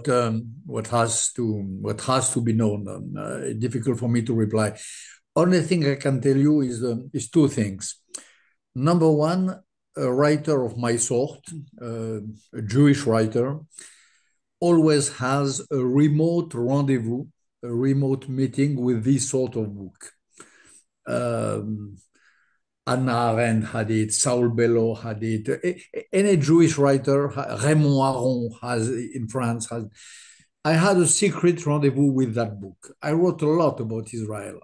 what has to be known. Difficult for me to reply. Only thing I can tell you is two things. Number one, a writer of my sort, a Jewish writer, always has a remote rendezvous, a remote meeting with this sort of book. Um, Hannah Arendt had it, Saul Bellow had it. Any Jewish writer, Raymond Aron has in France has. I had a secret rendezvous with that book. I wrote a lot about Israel.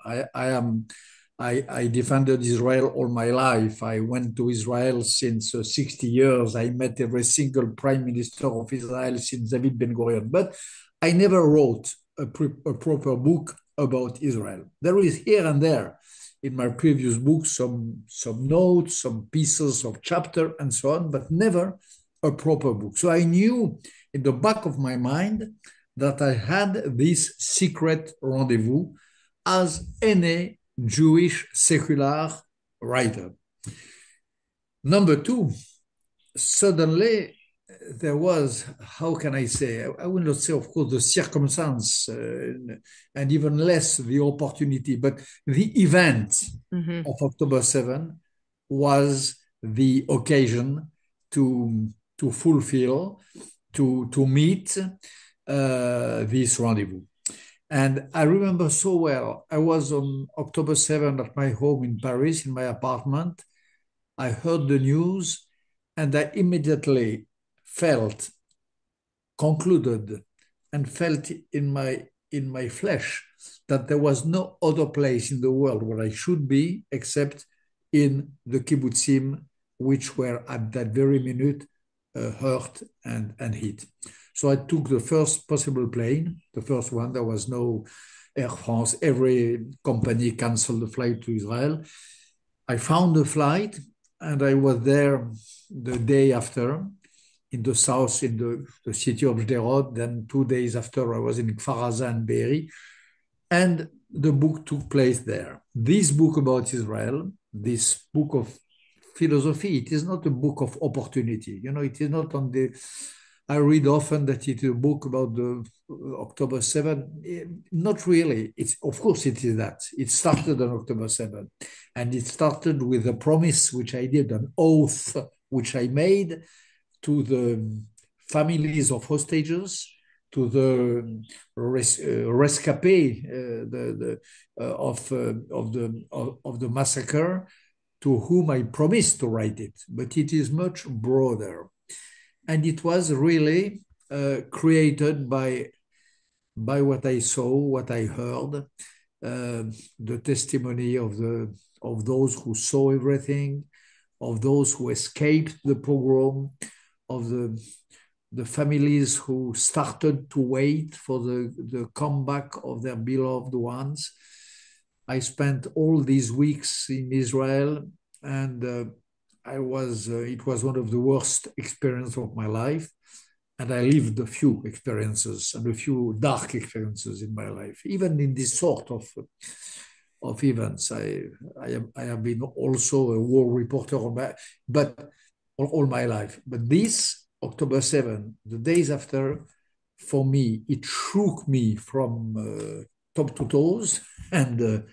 I defended Israel all my life. I went to Israel since 60 years. I met every single prime minister of Israel since David Ben-Gurion. But I never wrote a proper book about Israel. There is here and there in my previous books some notes, some pieces of chapter and so on, but never a proper book. So I knew in the back of my mind that I had this secret rendezvous as any Jewish secular writer. Number two, suddenly there was, how can I say, I will not say, of course, the circumstance and even less the opportunity, but the event of October 7 was the occasion to fulfill, to meet this rendezvous. And I remember so well, I was on October 7 at my home in Paris, in my apartment. I heard the news and I immediately concluded and felt in my flesh that there was no other place in the world where I should be except in the kibbutzim, which were at that very minute hurt and hit. So I took the first possible plane, the first one. There was no Air France. Every company canceled the flight to Israel. I found a flight and I was there the day after in the south, in the city of Sderot. Then 2 days after, I was in Kfar Aza and Be'eri. And the book took place there. This book about Israel, this book of philosophy, it is not a book of opportunity. It is not on the... I read often that it is a book about the October 7. Not really. Of course, it is that. It started on October 7. And it started with a promise which I did, an oath which I made to the families of hostages, to the rescapés of the massacre, to whom I promised to write it. But it is much broader. And it was really created by what I saw, what I heard, the testimony of those who saw everything, of those who escaped the pogrom, of the families who started to wait for the comeback of their beloved ones. I spent all these weeks in Israel, and it was one of the worst experiences of my life. And I lived a few experiences and a few dark experiences in my life, even in this sort of events. I have been also a war reporter, but all my life. But this October 7, the days after, for me, it shook me from top to toes, and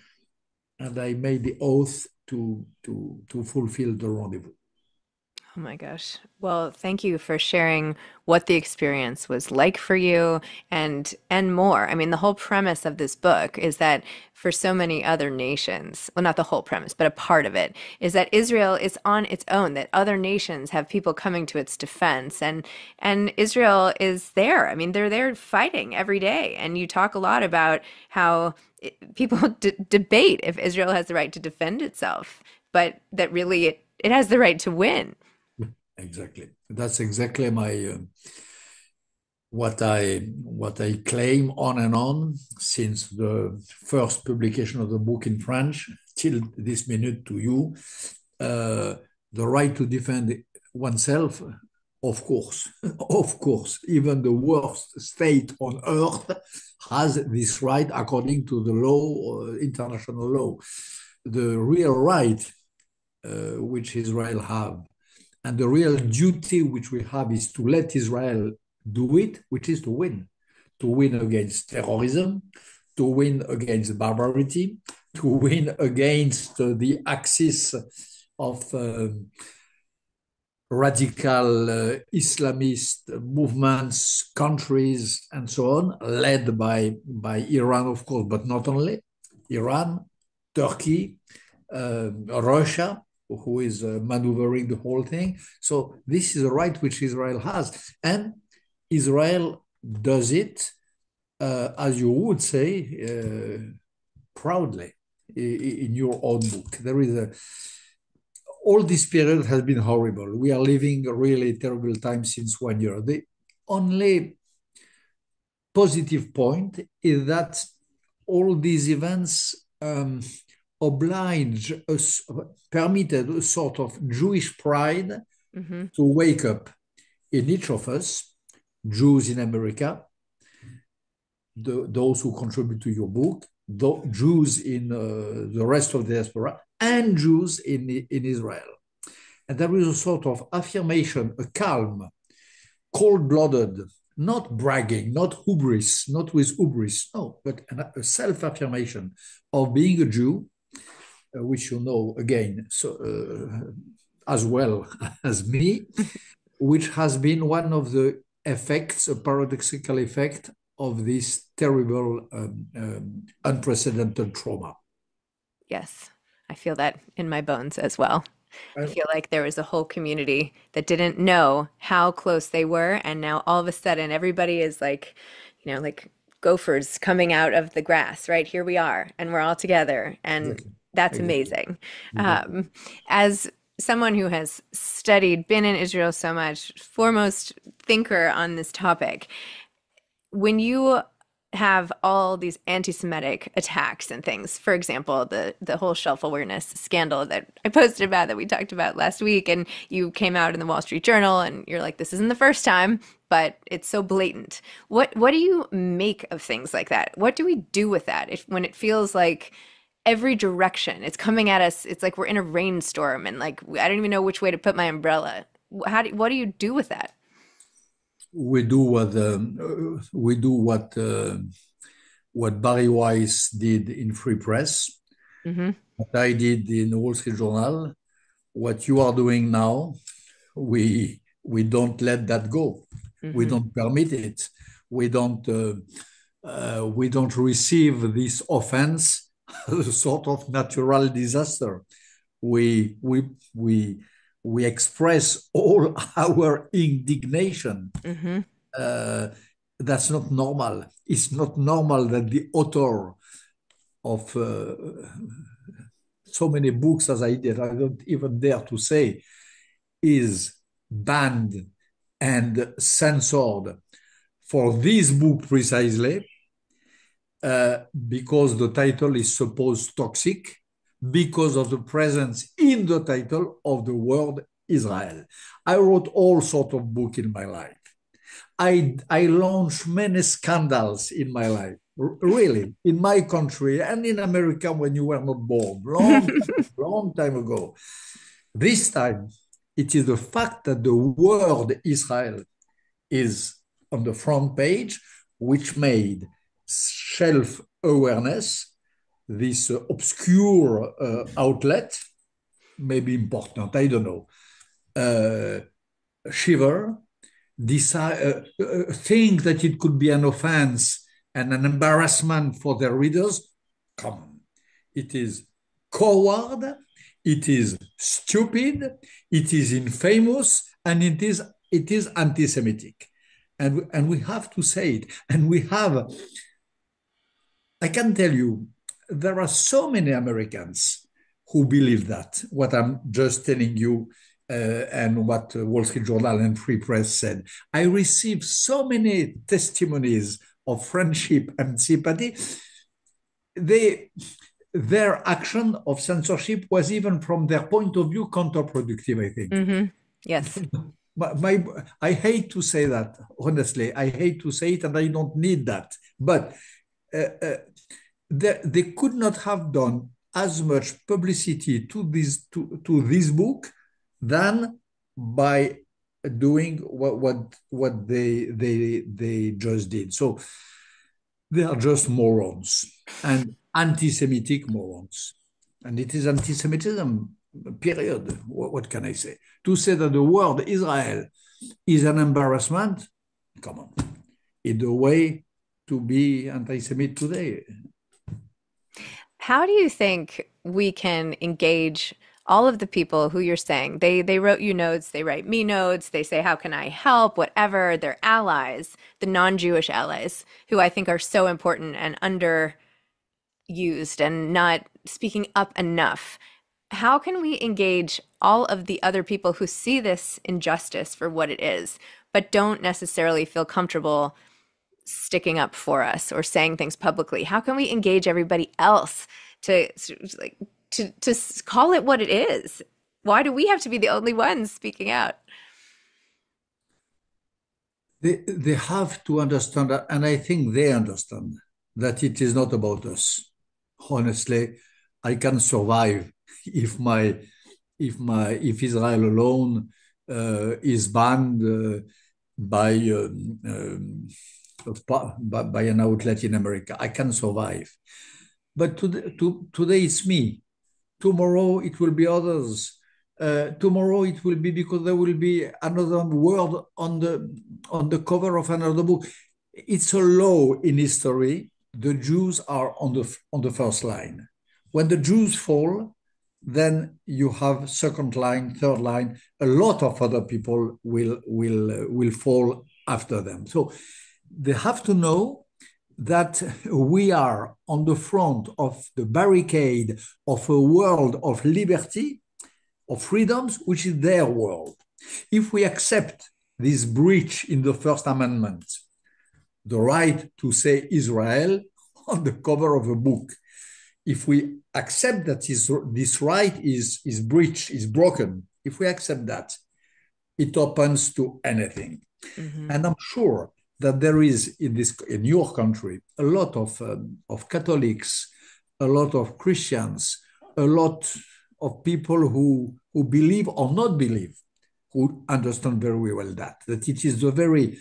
I made the oath to fulfill the rendezvous. Oh my gosh. Well, thank you for sharing what the experience was like for you and more. I mean, the whole premise of this book is that for so many other nations, well, not the whole premise, but a part of it is that Israel is on its own, that other nations have people coming to its defense, and Israel is there. I mean, they're there fighting every day. And you talk a lot about how people debate if Israel has the right to defend itself, but that really it has the right to win. Exactly. That's exactly my what I claim on and on since the first publication of the book in French till this minute to you. The right to defend oneself, of course, of course, even the worst state on earth has this right according to the law, international law. The real right which Israel have, and the real duty which we have, is to let Israel do it, which is to win. to win against terrorism, to win against barbarity, to win against the axis of radical Islamist movements, countries, and so on, led by Iran, of course, but not only Iran, Turkey, Russia, who is maneuvering the whole thing. So this is the right which Israel has. And Israel does it, as you would say, proudly in your own book. There is all this period has been horrible. We are living a really terrible time since 1 year. The only positive point is that all these events permitted a sort of Jewish pride to wake up in each of us, Jews in America, those who contribute to your book, Jews in the rest of the diaspora, and Jews in Israel. And there is a sort of affirmation, a calm, cold-blooded, not bragging, not hubris, not with hubris, no, but a self-affirmation of being a Jew, which you know, again, as well as me, which has been one of the effects, a paradoxical effect of this terrible, unprecedented trauma. Yes, I feel that in my bones as well. I feel like there was a whole community that didn't know how close they were, and now all of a sudden everybody is like, like gophers coming out of the grass, right? Here we are, and we're all together, and Exactly. that's Exactly. amazing. Exactly. As someone who has studied, been in Israel so much, foremost thinker on this topic, when you have all these anti-Semitic attacks and things, for example, the whole shelf awareness scandal that I posted about that we talked about last week, and you came out in the Wall Street Journal and you're like, this isn't the first time, but it's so blatant. What do you make of things like that? What do we do with that when it feels like every direction it's coming at us? It's like we're in a rainstorm and like I don't even know which way to put my umbrella. What do you do with that? We do what Barry Weiss did in Free Press, Mm-hmm. what I did in the Wall Street Journal, what you are doing now. We don't let that go. We Mm-hmm. don't permit it. We don't receive this offense as a sort of natural disaster. We we we we express all our indignation. Mm-hmm. uh, that's not normal. It's not normal that the author of so many books as I did, I don't even dare to say, is banned and censored for this book precisely, because the title is supposed toxic, because of the presence in the title of the word Israel. I wrote all sorts of books in my life. I launched many scandals in my life, really, in my country and in America when you were not born, long time ago. This time, it is the fact that the word Israel is on the front page, which made self-awareness, this obscure outlet, maybe important, I don't know, shiver, think that it could be an offense and an embarrassment for their readers. Come on. It is coward, it is stupid, it is infamous, and it is anti-Semitic. And we have to say it. And I can tell you, there are so many Americans who believe that, what I'm just telling you, and what Wall Street Journal and Free Press said. I received so many testimonies of friendship and sympathy. Their action of censorship was, even from their point of view, counterproductive, I think. Mm-hmm. Yes. I hate to say that, honestly. I hate to say it, and I don't need that. But they could not have done as much publicity to this book than by doing what they just did. So They are just morons and anti-Semitic morons. And it is anti-Semitism, period. What can I say? To say that the word Israel is an embarrassment, come on. It's the way to be anti-Semite today. How do you think we can engage all of the people who you're saying they wrote you notes, they write me notes, they say how can I help, whatever, they're allies, the non-Jewish allies who I think are so important and underused and not speaking up enough. How can we engage all of the other people who see this injustice for what it is, but don't necessarily feel comfortable sticking up for us or saying things publicly? How can we engage everybody else to like to call it what it is? Why do we have to be the only ones speaking out? They have to understand that, and I think they understand that it is not about us. Honestly, I can survive if if Israel alone is banned by by an outlet in America. I can survive. But today it's me. Tomorrow it will be others. Tomorrow it will be because there will be another word on the cover of another book. It's a law in history. The Jews are on the first line. When the Jews fall, then you have second line, third line. A lot of other people will fall after them. So they have to know that we are on the front of the barricade of a world of liberty, of freedoms, which is their world. If we accept this breach in the First Amendment, the right to say Israel on the cover of a book, if we accept that this right is breached, is broken, if we accept that, it opens to anything. Mm-hmm. And I'm sure that there is in your country a lot of Catholics, a lot of Christians, a lot of people who believe or not believe, who understand very well that it is the very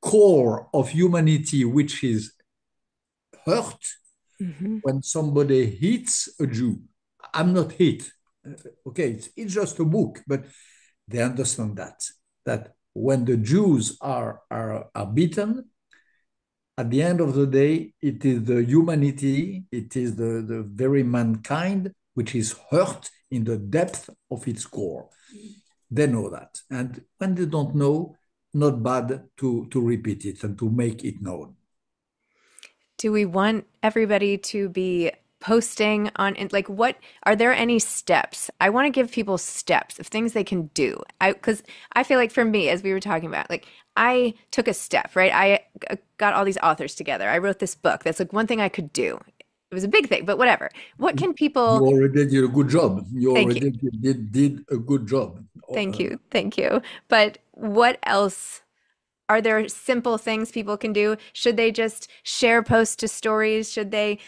core of humanity which is hurt. Mm-hmm. When somebody hits a Jew. I'm not hit. Okay, it's just a book, but they understand that when the Jews are beaten, at the end of the day, it is the humanity, it is the very mankind which is hurt in the depth of its core. They know that. And when they don't know, not bad to repeat it and to make it known. Do we want everybody to be posting on, like, what are there any steps? I want to give people steps of things they can do. Because I feel like for me, as we were talking about, like, I took a step, right? I got all these authors together. I wrote this book. That's like one thing I could do. It was a big thing, but whatever. What can people... You already did a good job. You already did a good job. Thank you. Thank you. But what else... Are there simple things people can do? Should they just share posts to stories? Should they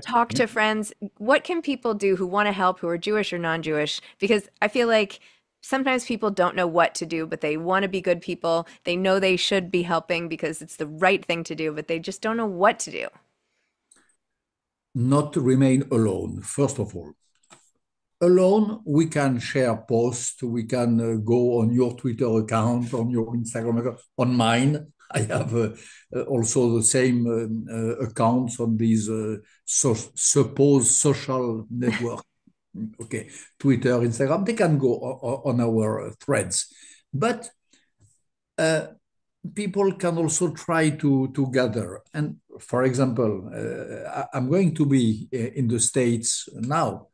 talk to friends? What can people do who want to help, who are Jewish or non-Jewish? Because I feel like sometimes people don't know what to do, but they want to be good people. They know they should be helping because it's the right thing to do, but they just don't know what to do. Not remain alone, first of all. Alone, we can share posts, we can go on your Twitter account, on your Instagram account, on mine. I have also the same accounts on these supposed social network. Okay, Twitter, Instagram, they can go on our threads. But people can also try to gather. And for example, I'm going to be in the States now.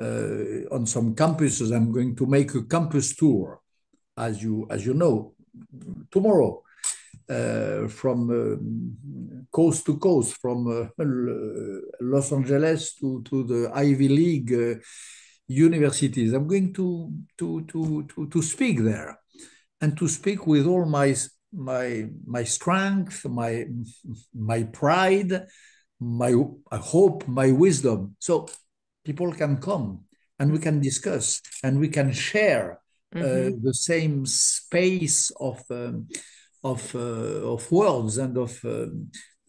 On some campuses, I'm going to make a campus tour, as you know, tomorrow, from coast to coast, from Los Angeles to the Ivy League universities. I'm going to speak there, and to speak with all my strength, my pride, my hope, my wisdom. So people can come and we can discuss and we can share the same space of words and of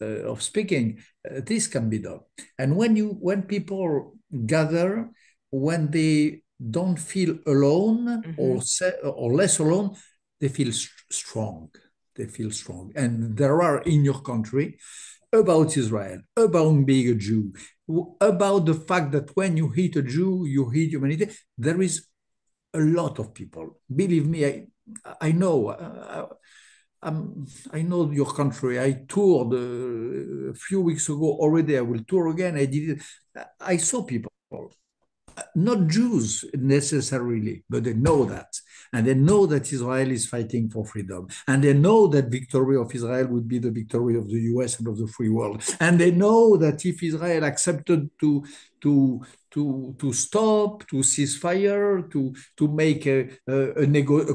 of speaking, this can be done. And when people gather, when they don't feel alone or less alone, they feel strong. They feel strong. And there are in your country about Israel, about being a Jew, about the fact that when you hate a Jew, you hate humanity. There is a lot of people. Believe me, I know. I know your country. I toured a few weeks ago already. I will tour again. I did it. I saw people, not Jews necessarily, but they know that. And they know that Israel is fighting for freedom. And they know that victory of Israel would be the victory of the US and of the free world. And they know that if Israel accepted to stop, to cease fire, to make a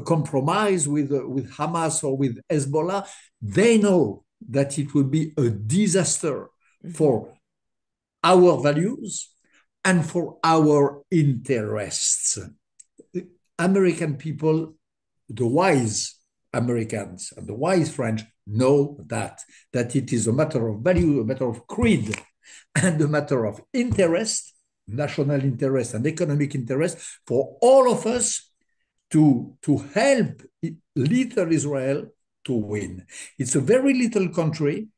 compromise with Hamas or with Hezbollah, they know that it would be a disaster for our values and for our interests. American people, the wise Americans and the wise French know that it is a matter of value, a matter of creed, and a matter of interest, national interest and economic interest for all of us to help little Israel to win. It's a very little country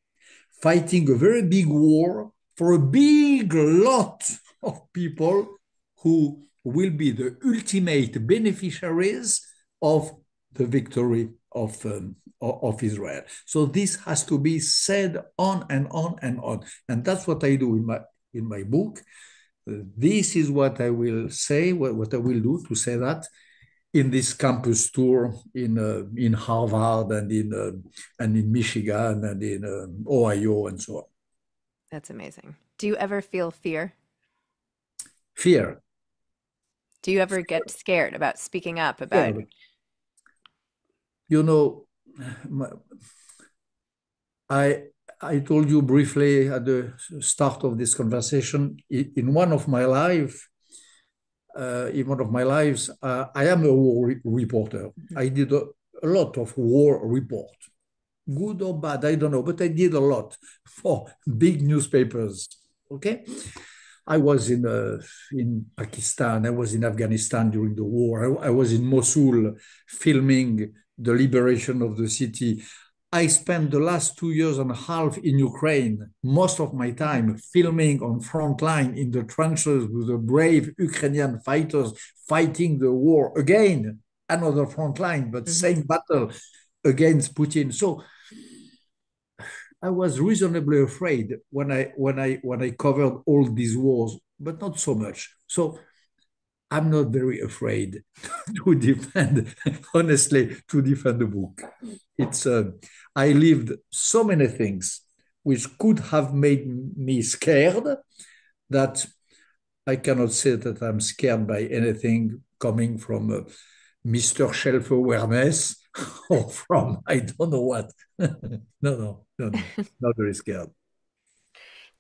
fighting a very big war for a big lot of people who will be the ultimate beneficiaries of the victory of Israel. So this has to be said on and on and on. And that's what I do in my book. This is what I will say, what I will do to say that in this campus tour in Harvard and in Michigan and in Ohio and so on. That's amazing. Do you ever feel fear? Fear. Do you ever get scared about speaking up about? Yeah, you know, I told you briefly at the start of this conversation. In one of my lives, I am a war reporter. I did a lot of war report, good or bad, I don't know, but I did a lot for big newspapers. Okay. I was in Pakistan. I was in Afghanistan during the war. I was in Mosul filming the liberation of the city. I spent the last 2 years and a half in Ukraine, most of my time filming on front line in the trenches with the brave Ukrainian fighters fighting the war again, another front line, but same battle against Putin. So I was reasonably afraid when I covered all these wars, but not so much. So I'm not very afraid to defend, honestly, to defend the book. It's I lived so many things which could have made me scared that I cannot say that I'm scared by anything coming from Mr. Self-awareness or from I don't know what. No, not very scared.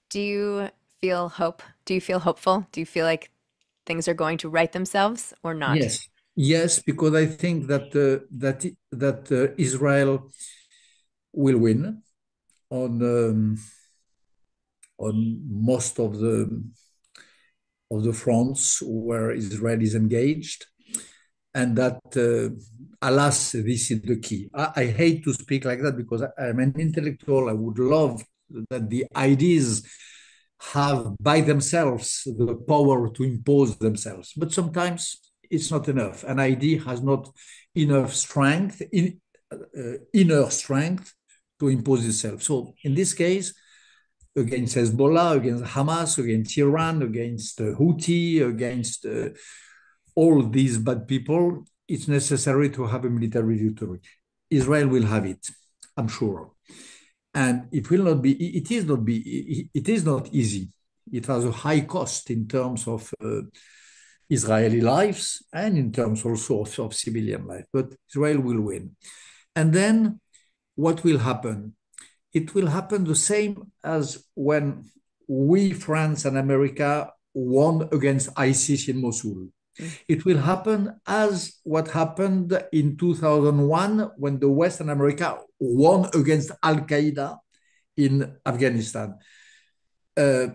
Do you feel hope? Do you feel hopeful? Do you feel like things are going to right themselves or not? Yes, because I think that Israel will win on most of the fronts where Israel is engaged, and that alas, this is the key. I hate to speak like that because I'm an intellectual. I would love that the ideas have by themselves the power to impose themselves, but sometimes it's not enough. An idea has not enough strength, inner strength to impose itself. So in this case, against Hezbollah, against Hamas, against Iran, against Houthi, against all these bad people, it's necessary to have a military victory. Israel will have it, I'm sure. And it will not be, it is not easy. It has a high cost in terms of Israeli lives and in terms also of civilian life, but Israel will win. And then what will happen? It will happen the same as when we, France and America, won against ISIS in Mosul. It will happen as what happened in 2001 when the West and America won against Al-Qaeda in Afghanistan. Uh,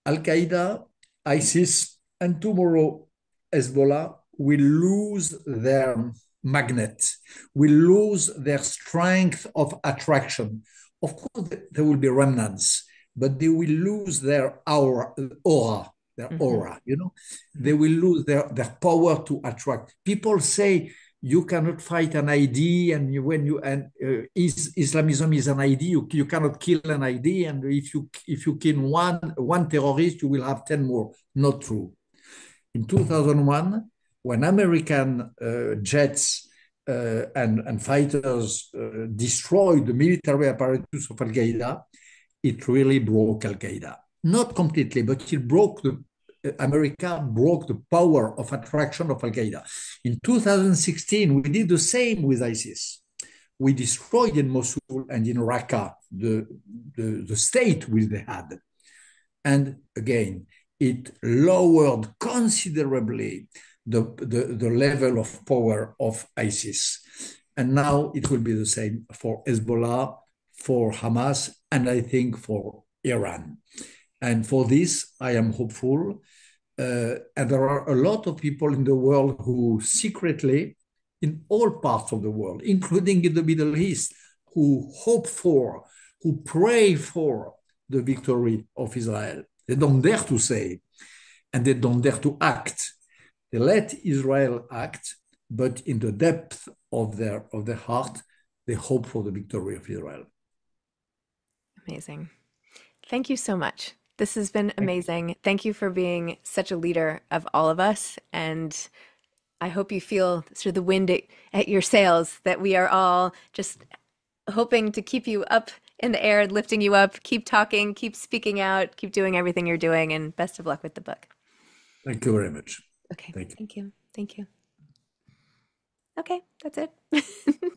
Al Qaeda, ISIS, and tomorrow Hezbollah will lose their magnet, will lose their strength of attraction. Of course, there will be remnants, but they will lose their aura, their Hmm. aura, you know, Hmm. they will lose their power to attract. People say you cannot fight an ID, and Islamism is an ID. You cannot kill an ID, and if you kill one terrorist, you will have 10 more. Not true. In 2001, when American jets and fighters destroyed the military apparatus of Al Qaeda, it really broke Al Qaeda. Not completely, but it broke America broke the power of attraction of Al Qaeda. In 2016, we did the same with ISIS. We destroyed in Mosul and in Raqqa the state which they had. And again, it lowered considerably the level of power of ISIS. And now it will be the same for Hezbollah, for Hamas, and I think for Iran. And for this, I am hopeful. And there are a lot of people in the world who secretly, in all parts of the world, including in the Middle East, who hope for, who pray for the victory of Israel. They don't dare to say, and they don't dare to act. They let Israel act, but in the depth of their heart, they hope for the victory of Israel. Amazing. Thank you so much. This has been amazing. Thank you for being such a leader of all of us. And I hope you feel sort of the wind at your sails, that we are all just hoping to keep you up in the air, lifting you up. Keep talking, keep speaking out, keep doing everything you're doing, and best of luck with the book. Thank you very much. Okay. Thank you. Thank you. Thank you. Okay, that's it.